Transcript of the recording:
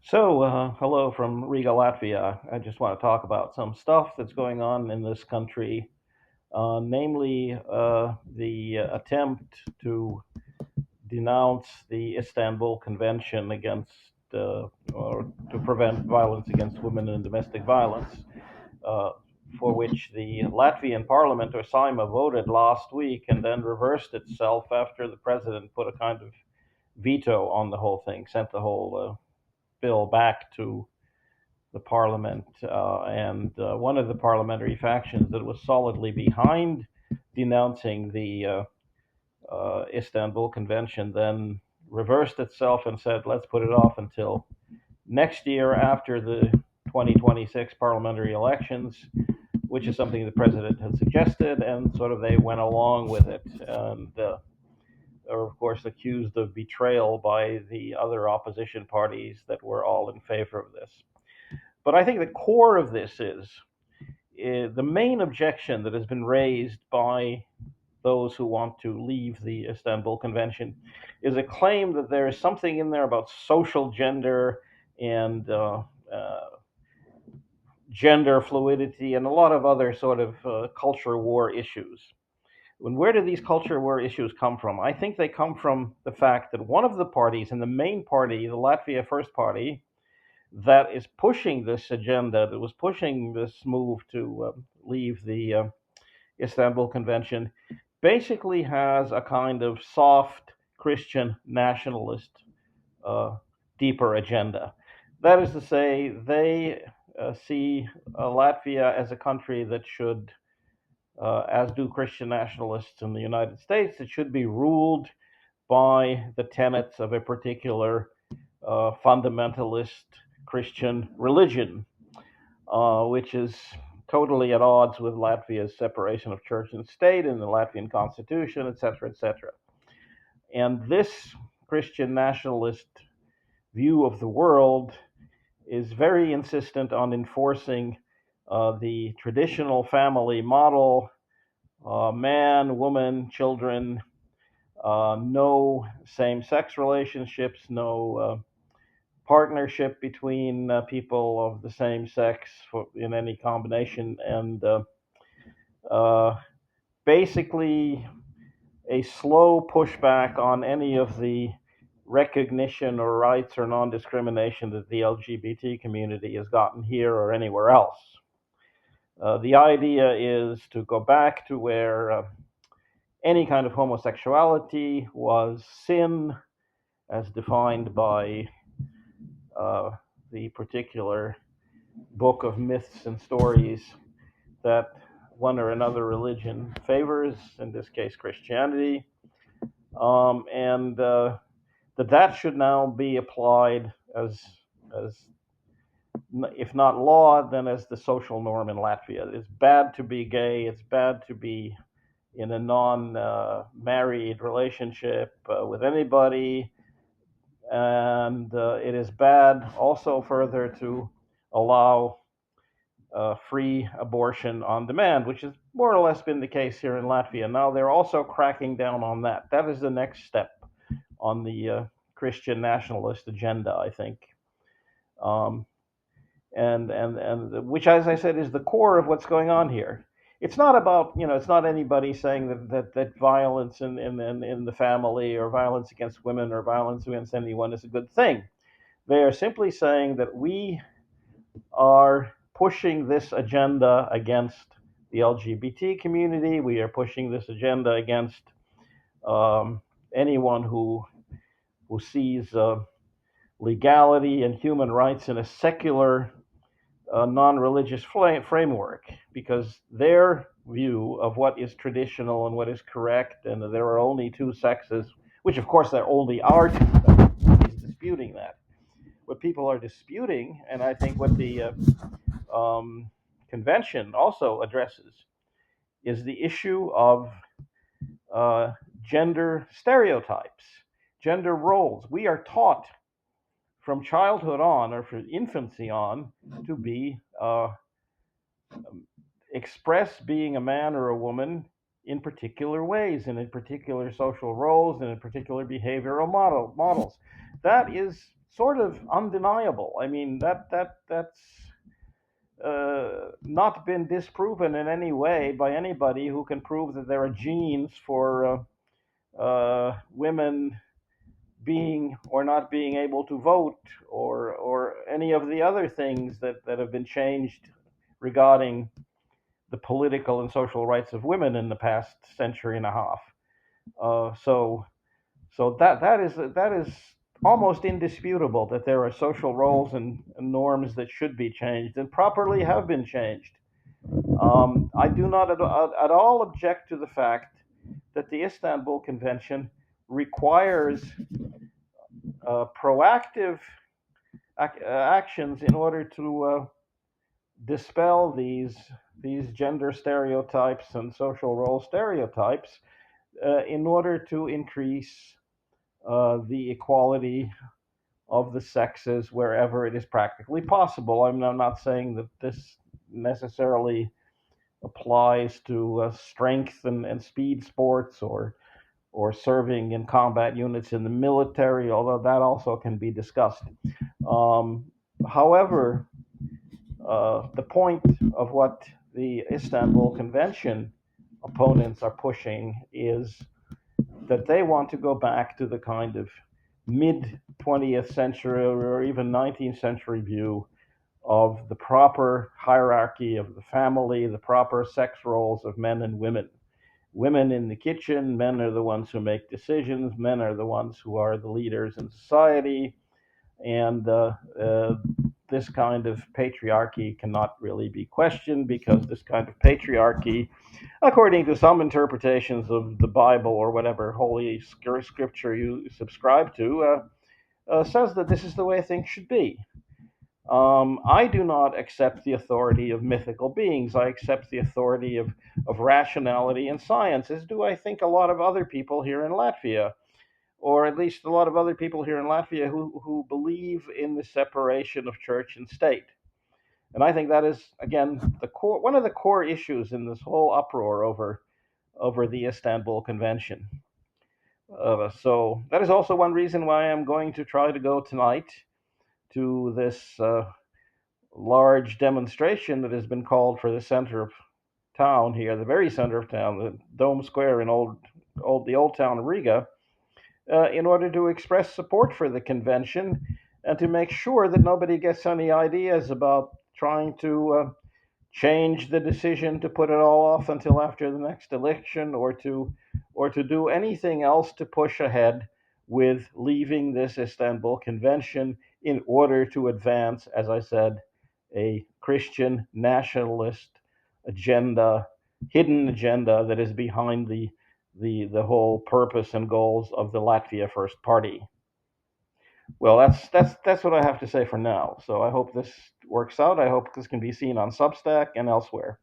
Hello from Riga, Latvia. I just want to talk about some stuff that's going on in this country, namely the attempt to denounce the Istanbul Convention against or to prevent violence against women and domestic violence, uh, for which the Latvian parliament or Saima voted last week and then reversed itself after the president put a kind of veto on the whole thing, sent the whole bill back to the parliament, and one of the parliamentary factions that was solidly behind denouncing the Istanbul Convention then reversed itself and said, let's put it off until next year after the 2026 parliamentary elections, which is something the president had suggested, and sort of they went along with it. And are, of course, accused of betrayal by the other opposition parties that were all in favor of this. But I think the core of this is the main objection that has been raised by those who want to leave the Istanbul Convention is a claim that there is something in there about social gender and gender fluidity and a lot of other sort of culture war issues. And where do these culture war issues come from? I think they come from the fact that one of the parties, and the main party, the Latvia First Party, that is pushing this agenda, that was pushing this move to leave the Istanbul Convention, basically has a kind of soft Christian nationalist uh, deeper agenda. That is to say, they see Latvia as a country that should, as do Christian nationalists in the United States, it should be ruled by the tenets of a particular fundamentalist Christian religion, which is totally at odds with Latvia's separation of church and state and the Latvian constitution, et cetera, et cetera. And this Christian nationalist view of the world is very insistent on enforcing the traditional family model, man, woman, children, no same sex relationships, no partnership between people of the same sex in any combination, and uh, basically a slow pushback on any of the recognition or rights or non discrimination that the LGBT community has gotten here or anywhere else. The idea is to go back to where any kind of homosexuality was sin as defined by uh, the particular book of myths and stories that one or another religion favors, in this case Christianity, and that should now be applied as if not law, then as the social norm in Latvia. It's bad to be gay. It's bad to be in a non-married relationship with anybody, and it is bad also further to allow free abortion on demand, which has more or less been the case here in Latvia. Now they're also cracking down on that. That is the next step on the Christian nationalist agenda, I think. Um, and which, as I said, is the core of what's going on here. It's not about, it's not anybody saying that violence in the family or violence against women or violence against anyone is a good thing. They are simply saying that we are pushing this agenda against the LGBT community. We are pushing this agenda against anyone who sees legality and human rights in a secular, non-religious framework, because their view of what is traditional and what is correct, and there are only two sexes, which of course there only are two sexes. Nobody's disputing that. What people are disputing, and I think what the convention also addresses, is the issue of uh, gender stereotypes, gender roles. We are taught from childhood on, or from infancy on, to be express being a man or a woman in particular ways and in particular social roles and in particular behavioral models. That is sort of undeniable. I mean, that's not been disproven in any way by anybody who can prove that there are genes for women being or not being able to vote, or any of the other things that have been changed regarding the political and social rights of women in the past century and a half. So that is almost indisputable that there are social roles and norms that should be changed and properly have been changed. I do not at all object to the fact that the Istanbul Convention requires proactive actions in order to dispel these gender stereotypes and social role stereotypes, in order to increase the equality of the sexes wherever it is practically possible. I'm not saying that this necessarily applies to strength and speed sports, or serving in combat units in the military, although that also can be discussed. Um, However, the point of what the Istanbul Convention opponents are pushing is that they want to go back to the kind of mid 20th century or even 19th century view of the proper hierarchy of the family, the proper sex roles of men and women. Women in the kitchen, men are the ones who make decisions, men are the ones who are the leaders in society, and this kind of patriarchy cannot really be questioned, because this kind of patriarchy, according to some interpretations of the Bible or whatever holy scripture you subscribe to, says that this is the way things should be. I do not accept the authority of mythical beings. I accept the authority of rationality and science, as do I think a lot of other people here in Latvia, or at least a lot of other people here in Latvia who believe in the separation of church and state. And I think that is, again, one of the core issues in this whole uproar over the Istanbul Convention. So that is also one reason why I'm going to try to go tonight to this large demonstration that has been called for the center of town here, the very center of town, the Dome Square in the old town of Riga, in order to express support for the convention and to make sure that nobody gets any ideas about trying to change the decision to put it all off until after the next election, or to do anything else to push ahead with leaving this Istanbul Convention in order to advance, as I said, a Christian nationalist agenda, hidden agenda that is behind the whole purpose and goals of the Latvia First Party. Well, that's what I have to say for now. So I hope this works out. I hope this can be seen on Substack and elsewhere.